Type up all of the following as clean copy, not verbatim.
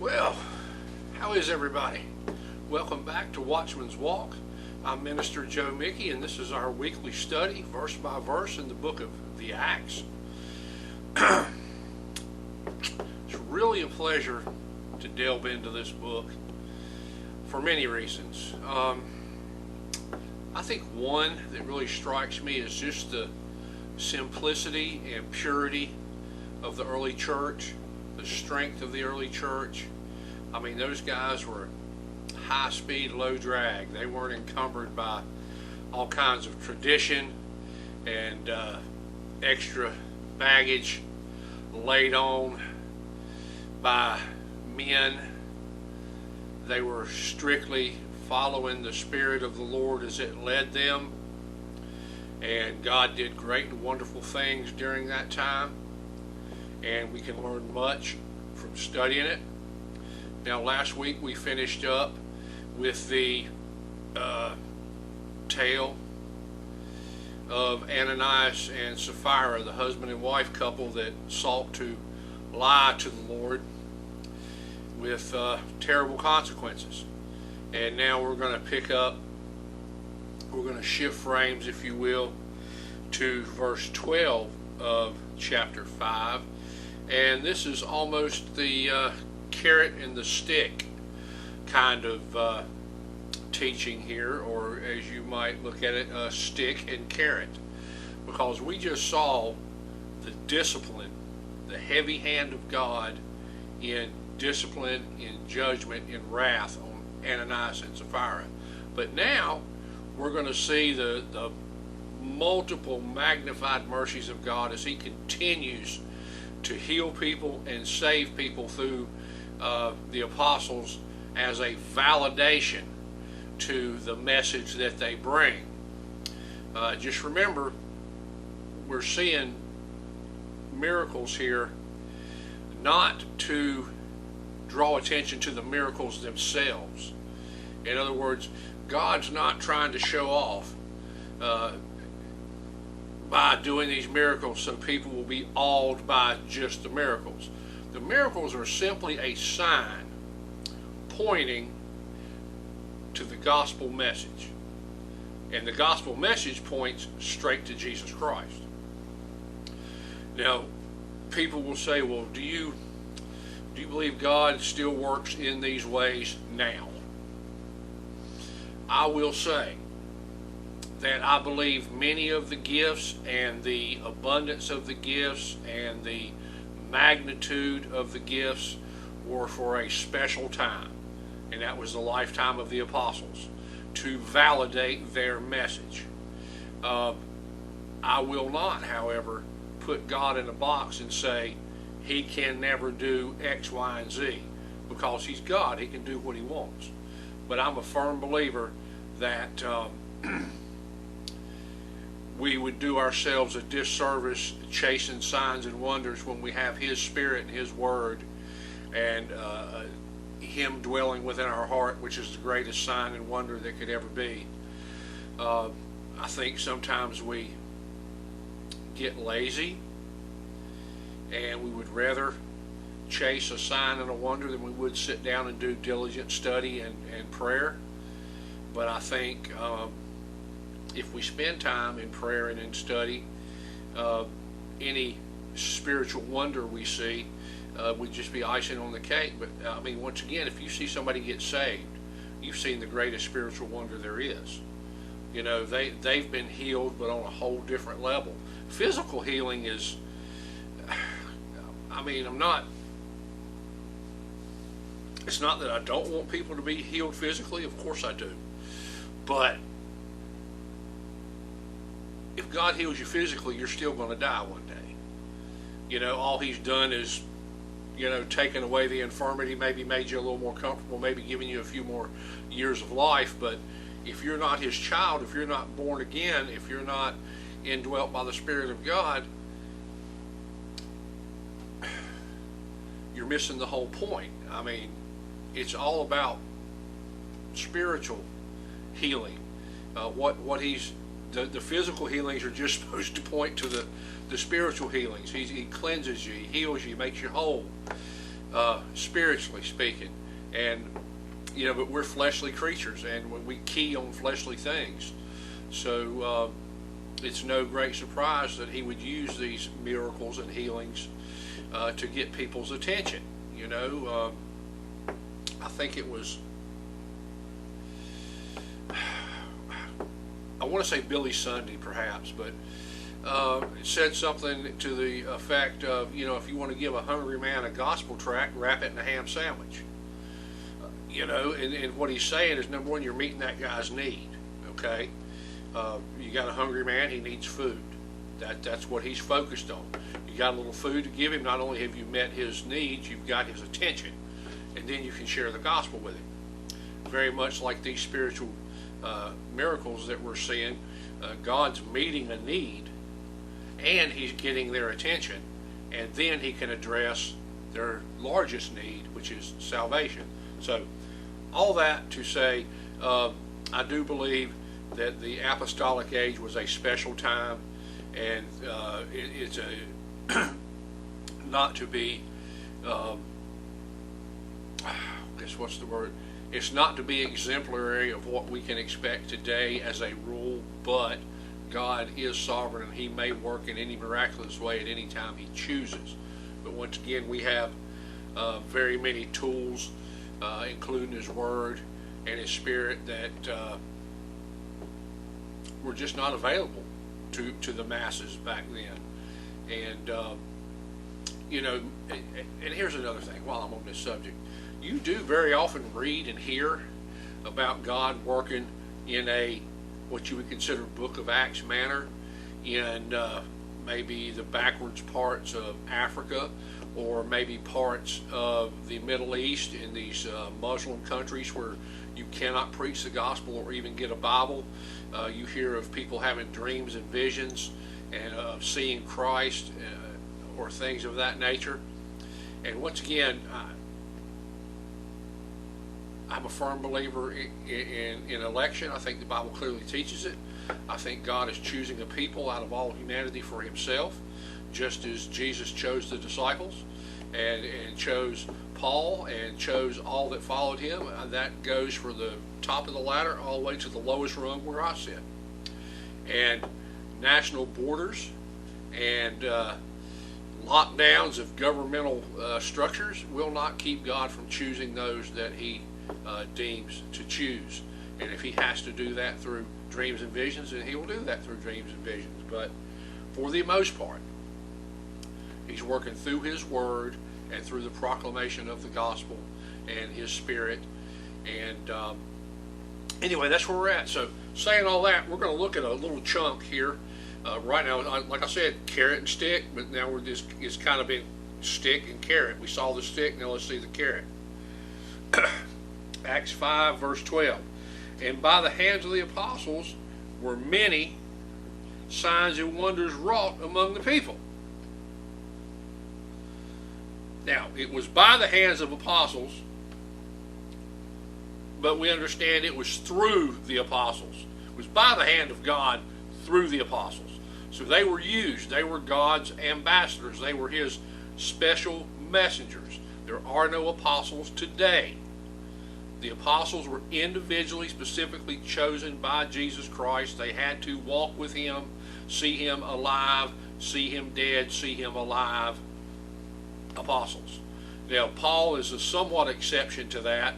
Well, how is everybody? Welcome back to Watchman's Walk. I'm Minister Joe Mickey, and this is our weekly study, verse by verse, in the book of the Acts. It's really a pleasure to delve into this book for many reasons. I think one that really strikes me is just the simplicity and purity of the early church, the strength of the early church. I mean, those guys were high speed, low drag. They weren't encumbered by all kinds of tradition and extra baggage laid on by men. They were strictly following the Spirit of the Lord as it led them, and God did great and wonderful things during that time, and we can learn much from studying it. Now, last week we finished up with the tale of Ananias and Sapphira, the husband and wife couple that sought to lie to the Lord with terrible consequences. And now we're going to pick up, we're going to shift frames, if you will, to verse 12 of chapter 5. And this is almost the carrot and the stick kind of teaching here, or as you might look at it, a stick and carrot, because we just saw the discipline, the heavy hand of God in discipline, in judgment, in wrath on Ananias and Sapphira. But now we're going to see the multiple magnified mercies of God as He continues to heal people and save people through the apostles as a validation to the message that they bring. Just remember, we're seeing miracles here not to draw attention to the miracles themselves. In other words, God's not trying to show off by doing these miracles so people will be awed by just the miracles. The miracles are simply a sign pointing to the gospel message. And the gospel message points straight to Jesus Christ. Now, people will say, well, do you believe God still works in these ways now? I will say that I believe many of the gifts and the abundance of the gifts and the magnitude of the gifts were for a special time, and that was the lifetime of the apostles, to validate their message. I will not, however, put God in a box and say He can never do X, Y, and Z, because He's God. He can do what He wants. But I'm a firm believer that we would do ourselves a disservice chasing signs and wonders when we have His Spirit and His Word and Him dwelling within our heart, which is the greatest sign and wonder that could ever be. I think sometimes we get lazy and we would rather chase a sign and a wonder than we would sit down and do diligent study and prayer. But I think if we spend time in prayer and in study, any spiritual wonder we see would just be icing on the cake. But I mean, once again, if you see somebody get saved, you've seen the greatest spiritual wonder there is. You know, they've been healed, but on a whole different level. Physical healing is, I mean, it's not that I don't want people to be healed physically, of course I do. But if God heals you physically, you're still going to die one day. You know, all He's done is, you know, taken away the infirmity, maybe made you a little more comfortable, maybe giving you a few more years of life. But if you're not His child, if you're not born again, if you're not indwelt by the Spirit of God, you're missing the whole point. I mean, it's all about spiritual healing. The physical healings are just supposed to point to the spiritual healings. He cleanses you, He heals you, He makes you whole. spiritually speaking. And but we're fleshly creatures, and we key on fleshly things. So it's no great surprise that he would use these miracles and healings to get people's attention. I think it was, I want to say Billy Sunday perhaps, but it said something to the effect of, if you want to give a hungry man a gospel tract, wrap it in a ham sandwich. And what he's saying is, number one, you're meeting that guy's need, okay? You got a hungry man, he needs food. That's what he's focused on. You got a little food to give him. Not only have you met his needs, you've got his attention, and then you can share the gospel with him. Very much like these spiritual miracles that we're seeing, God's meeting a need, and he's getting their attention, and then he can address their largest need, which is salvation. So all that to say, I do believe that the apostolic age was a special time, and it's a not to be what's the word? It's not to be exemplary of what we can expect today as a rule, but God is sovereign, and he may work in any miraculous way at any time he chooses. But once again, we have very many tools, including his word and his spirit, that were just not available to the masses back then. And and here's another thing while I'm on this subject. You do very often read and hear about God working in a what you would consider Book of Acts manner in maybe the backwards parts of Africa, or maybe parts of the Middle East, in these Muslim countries where you cannot preach the gospel or even get a Bible. You hear of people having dreams and visions and of seeing Christ or things of that nature. And once again, I'm a firm believer in election. I think the Bible clearly teaches it. I think God is choosing a people out of all humanity for himself, just as Jesus chose the disciples and chose Paul and chose all that followed him. And that goes for the top of the ladder all the way to the lowest rung where I sit. And national borders and lockdowns of governmental structures will not keep God from choosing those that he deems to choose. And if he has to do that through dreams and visions, then he will do that through dreams and visions. But for the most part, he's working through his word and through the proclamation of the gospel and his spirit. And anyway, that's where we're at. So saying all that, we're going to look at a little chunk here. Right now, like I said, carrot and stick, but now it's kind of been stick and carrot. We saw the stick, now let's see the carrot. Acts 5 verse 12. And by the hands of the apostles were many signs and wonders wrought among the people. Now, it was by the hands of apostles, but we understand it was through the apostles. It was by the hand of God through the apostles. So they were used. They were God's ambassadors. They were his special messengers. There are no apostles today. The apostles were individually, specifically chosen by Jesus Christ. They had to walk with him, see him alive, see him dead, see him alive. Apostles. Now, Paul is a somewhat exception to that,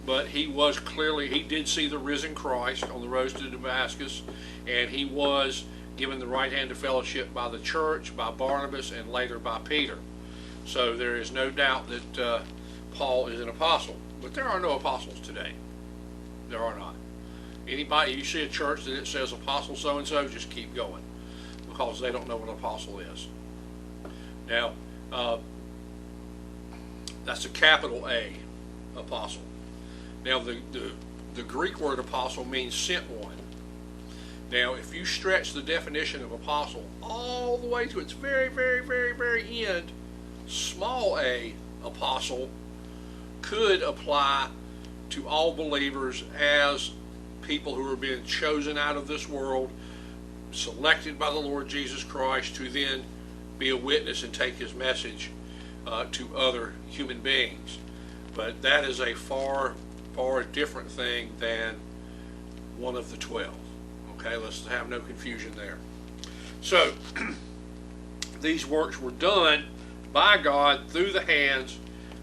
but he did see the risen Christ on the road to Damascus, and he was given the right hand of fellowship by the church, by Barnabas, and later by Peter. So there is no doubt that Paul is an apostle, but there are no apostles today. There are not. Anybody, you see a church that it says apostle so-and-so, just keep going, because they don't know what an apostle is. Now, that's a capital A, apostle. Now, the Greek word apostle means sent one. Now, if you stretch the definition of apostle all the way to its very, very, very, very end, small a, apostle, could apply to all believers as people who are being chosen out of this world, selected by the Lord Jesus Christ to then be a witness and take his message to other human beings. But that is a far, far different thing than one of the 12. Okay, let's have no confusion there. So, these works were done by God through the hands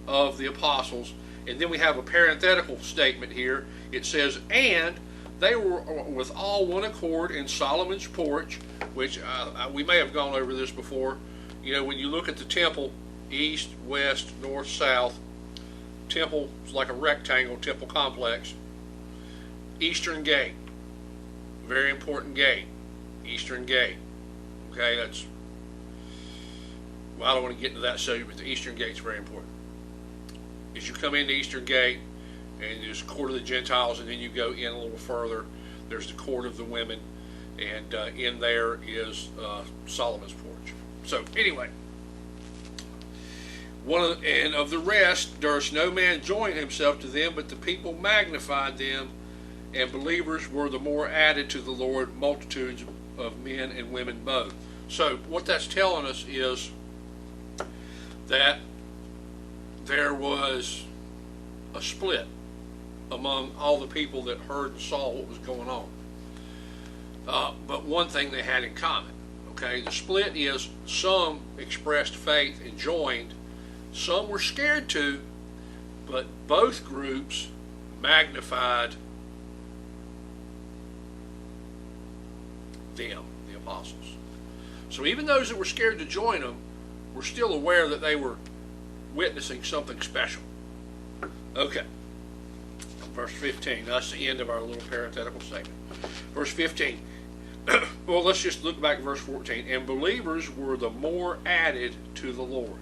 of the apostles. And then we have a parenthetical statement here. It says, and they were with all one accord in Solomon's porch, which we may have gone over this before. You know, when you look at the temple, east, west, north, south, temple is like a rectangle, temple complex. Eastern gate, very important gate, eastern gate. Okay, that's, well, I don't want to get into that subject, but the eastern gate is very important. As you come into Eastern Gate, and there's the court of the Gentiles, and then you go in a little further, there's the court of the women, and in there is Solomon's porch. So anyway, and of the rest durst no man join himself to them, but the people magnified them, and believers were the more added to the Lord, multitudes of men and women both. So what that's telling us is that there was a split among all the people that heard and saw what was going on. But one thing they had in common, okay, the split is some expressed faith and joined, some were scared to, but both groups magnified them, the apostles. So even those that were scared to join them were still aware that they were witnessing something special. Okay. Verse 15. That's the end of our little parenthetical statement. Verse 15. Well, let's just look back at verse 14. And believers were the more added to the Lord.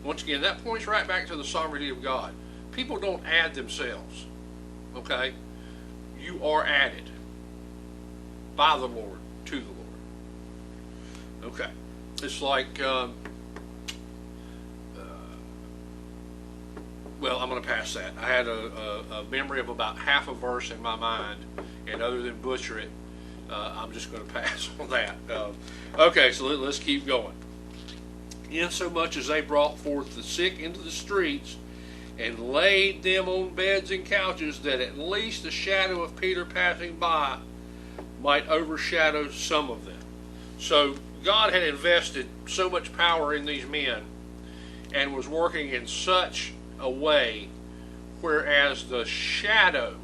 Once again, that points right back to the sovereignty of God. People don't add themselves. Okay? You are added by the Lord to the Lord. Okay. It's like well, I'm going to pass that. I had a memory of about half a verse in my mind, and other than butcher it, I'm just going to pass on that. Okay, so let's keep going. Insomuch as they brought forth the sick into the streets, and laid them on beds and couches, that at least the shadow of Peter passing by might overshadow some of them. So God had invested so much power in these men, and was working in such a way, whereas the shadow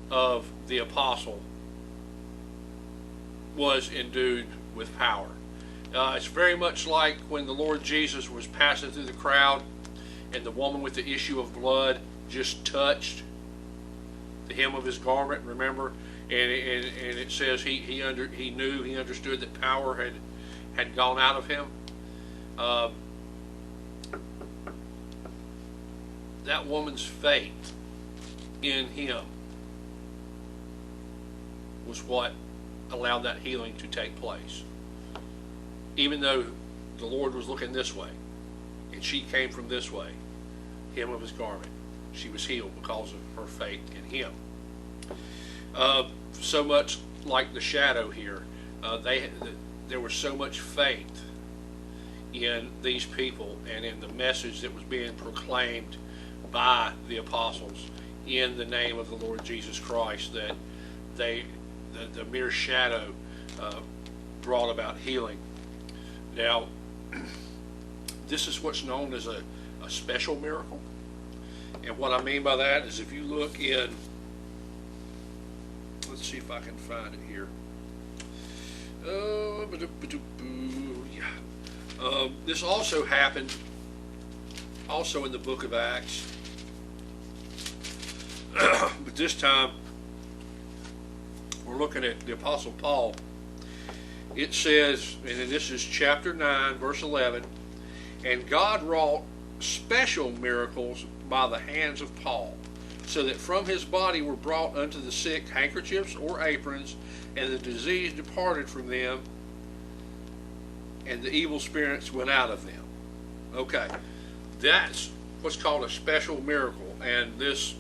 of the apostle was endued with power. It's very much like when the Lord Jesus was passing through the crowd, and the woman with the issue of blood just touched the hem of his garment. Remember, and it says he understood that power had gone out of him. That woman's faith in him was what allowed that healing to take place. Even though the Lord was looking this way, and she came from this way, hem of his garment, she was healed because of her faith in him. So much like the shadow here, there was so much faith in these people and in the message that was being proclaimed by the apostles in the name of the Lord Jesus Christ, that the mere shadow brought about healing. Now, this is what's known as a special miracle. And what I mean by that is, if you look in, let's see if I can find it here. This also happened also in the book of Acts. But this time we're looking at the Apostle Paul. It says, and this is chapter 9, verse 11, and God wrought special miracles by the hands of Paul, so that from his body were brought unto the sick handkerchiefs or aprons, and the disease departed from them, and the evil spirits went out of them. Okay, that's what's called a special miracle, and this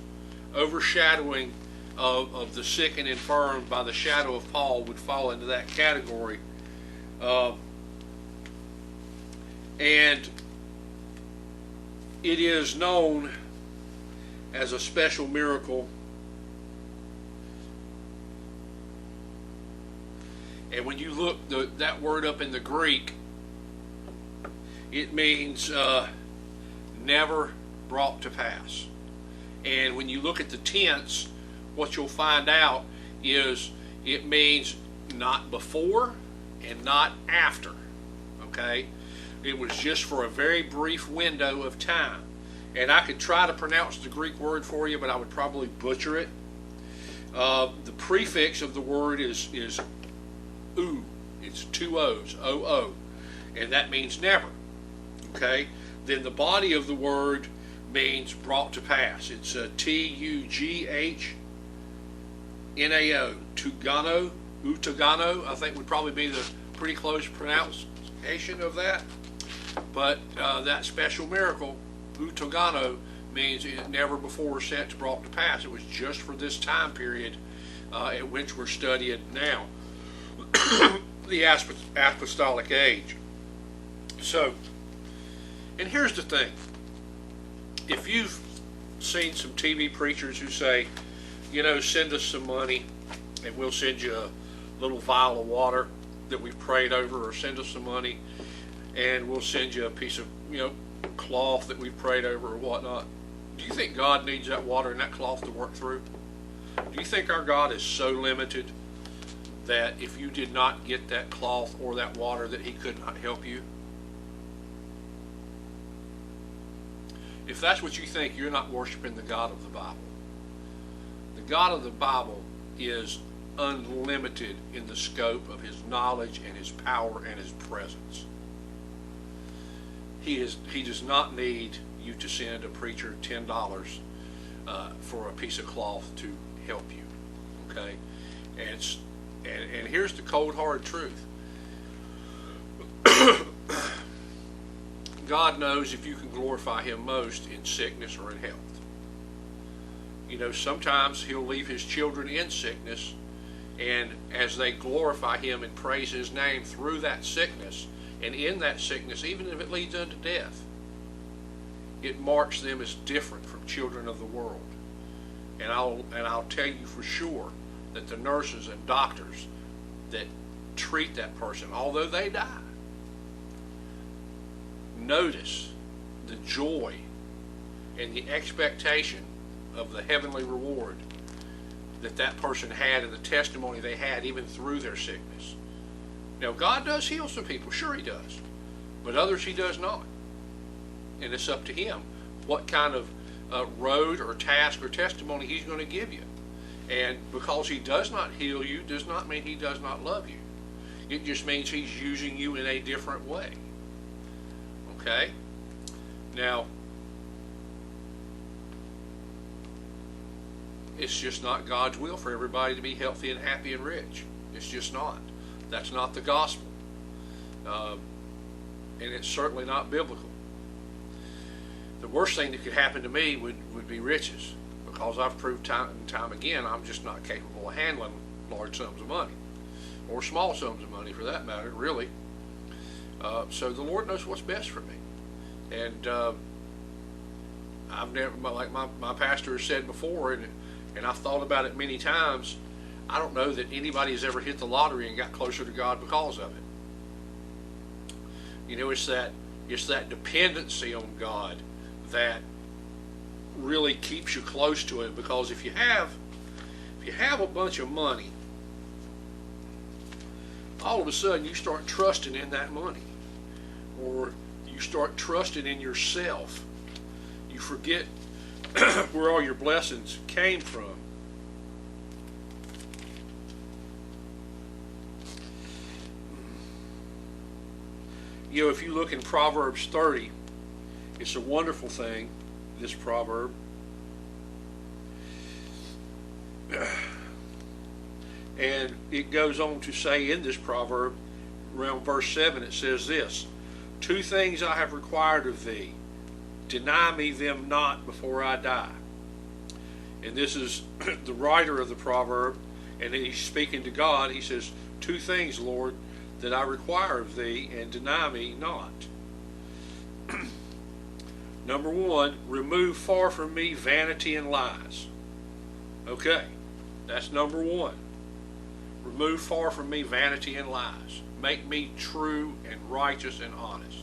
overshadowing of the sick and infirm by the shadow of Paul would fall into that category. And it is known as a special miracle. And when you look that word up in the Greek, it means never brought to pass. And when you look at the tense, what you'll find out is it means not before and not after. Okay? It was just for a very brief window of time. And I could try to pronounce the Greek word for you, but I would probably butcher it. The prefix of the word is oo. It's two O's, O-O. And that means never. Okay? Then the body of the word means brought to pass. It's T-U-G-H-N-A-O. Tugano, utagano, I think would probably be the pretty close pronunciation of that. But that special miracle, utagano, means it never before since brought to pass. It was just for this time period at which we're studying now, the apostolic age. So, and here's the thing. If you've seen some TV preachers who say, you know, send us some money and we'll send you a little vial of water that we've prayed over, or send us some money and we'll send you a piece of, you know, cloth that we've prayed over or whatnot. Do you think God needs that water and that cloth to work through? Do you think our God is so limited that if you did not get that cloth or that water that he could not help you? If that's what you think, you're not worshiping the God of the Bible. The God of the Bible is unlimited in the scope of his knowledge and his power and his presence. He does not need you to send a preacher $10 for a piece of cloth to help you. Okay? And here's the cold hard truth. God knows if you can glorify him most in sickness or in health. You know, sometimes he'll leave his children in sickness, and as they glorify him and praise his name through that sickness, and in that sickness, even if it leads unto death, it marks them as different from children of the world. And I'll tell you for sure that the nurses and doctors that treat that person, although they die, notice the joy and the expectation of the heavenly reward that that person had and the testimony they had even through their sickness. Now, God does heal some people, sure he does, but others he does not. And it's up to him what kind of road or task or testimony he's going to give you. And because he does not heal you does not mean he does not love you. It just means he's using you in a different way. Okay? Now, it's just not God's will for everybody to be healthy and happy and rich. It's just not. That's not the gospel. And it's certainly not biblical. The worst thing that could happen to me would be riches, because I've proved time and time again I'm just not capable of handling large sums of money, or small sums of money for that matter, really. So the Lord knows what's best for me. And I've never, like my pastor has said before, and I've thought about it many times, I don't know that anybody has ever hit the lottery and got closer to God because of it. You know, it's that dependency on God that really keeps you close to it, because if you have a bunch of money, all of a sudden you start trusting in that money, or you start trusting in yourself. You forget where all your blessings came from. You know, if you look in Proverbs 30, it's a wonderful thing, this proverb. And it goes on to say in this proverb, around verse 7, it says this: 2 things I have required of thee, deny me them not before I die. And this is the writer of the proverb, and he's speaking to God. He says, 2 things, Lord, that I require of thee, and deny me not. Number one, remove far from me vanity and lies. Okay, that's number one. Remove far from me vanity and lies. Make me true and righteous and honest.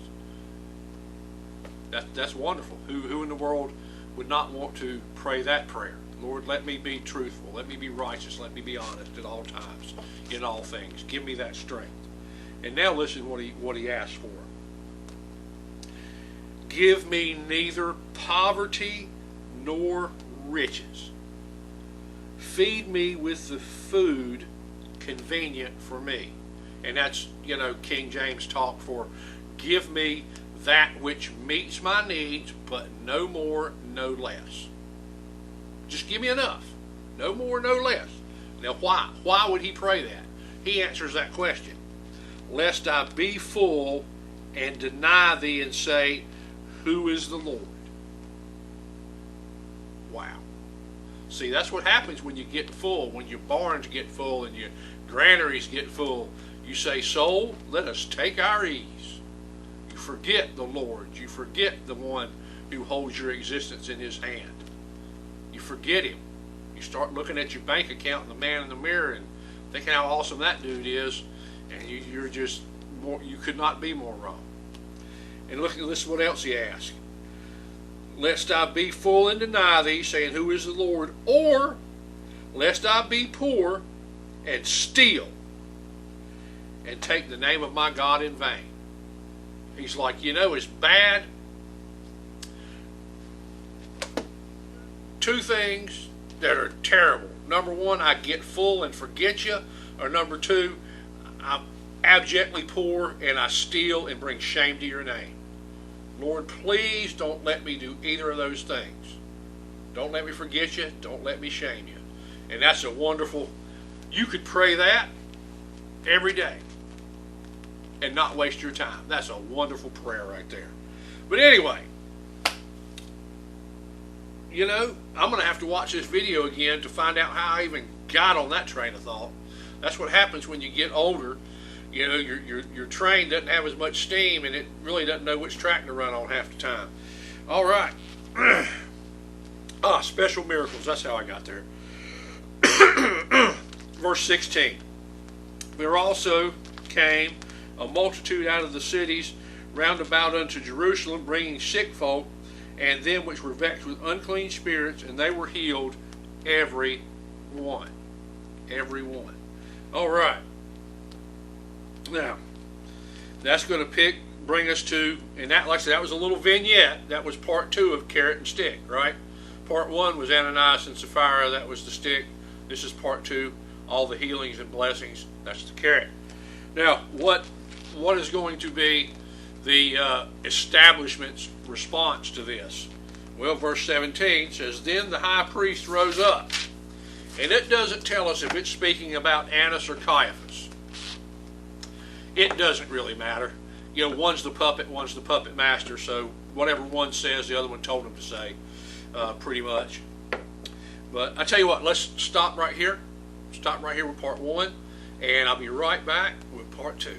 That's wonderful. Who in the world would not want to pray that prayer? Lord, let me be truthful. Let me be righteous. Let me be honest at all times, in all things. Give me that strength. And now listen what he asked for. Give me neither poverty nor riches. Feed me with the food convenient for me. And that's, King James talk for give me that which meets my needs, but no more, no less. Just give me enough. No more, no less. Now why? Why would he pray that? He answers that question. Lest I be full and deny thee and say, who is the Lord? Wow. See, that's what happens when you get full, when your barns get full and your granaries get full. You say, soul, let us take our ease. You forget the Lord. You forget the one who holds your existence in his hand. You forget him. You start looking at your bank account and the man in the mirror and thinking how awesome that dude is, and you're just more, you could not be more wrong. And look at this, what else he asked. Lest I be full and deny thee, saying, who is the Lord? Or, lest I be poor and steal and take the name of my God in vain. He's like, it's bad. Two things that are terrible. Number one, I get full and forget you. Or number two, I'm abjectly poor and I steal and bring shame to your name. Lord, please don't let me do either of those things. Don't let me forget you. Don't let me shame you. And that's a wonderful, you could pray that every day and not waste your time. That's a wonderful prayer right there. But anyway, I'm going to have to watch this video again to find out how I even got on that train of thought. That's what happens when you get older. Your train doesn't have as much steam and it really doesn't know which track to run on half the time. All right. Special miracles. That's how I got there. Verse 16. There also came a multitude out of the cities round about unto Jerusalem, bringing sick folk, and them which were vexed with unclean spirits, and they were healed, every one. Every one. All right. Now, that's going to bring us to, and that, like I said, that was a little vignette. That was part 2 of Carrot and Stick, right? Part 1 was Ananias and Sapphira. That was the stick. This is part 2, all the healings and blessings. That's the carrot. Now, what is going to be the establishment's response to this? Well, verse 17 says, Then the high priest rose up. And it doesn't tell us if it's speaking about Annas or Caiaphas. It doesn't really matter. One's the puppet master, so whatever one says, the other one told him to say, pretty much. But I tell you what, let's stop right here. Stop right here with part 1, and I'll be right back with part 2.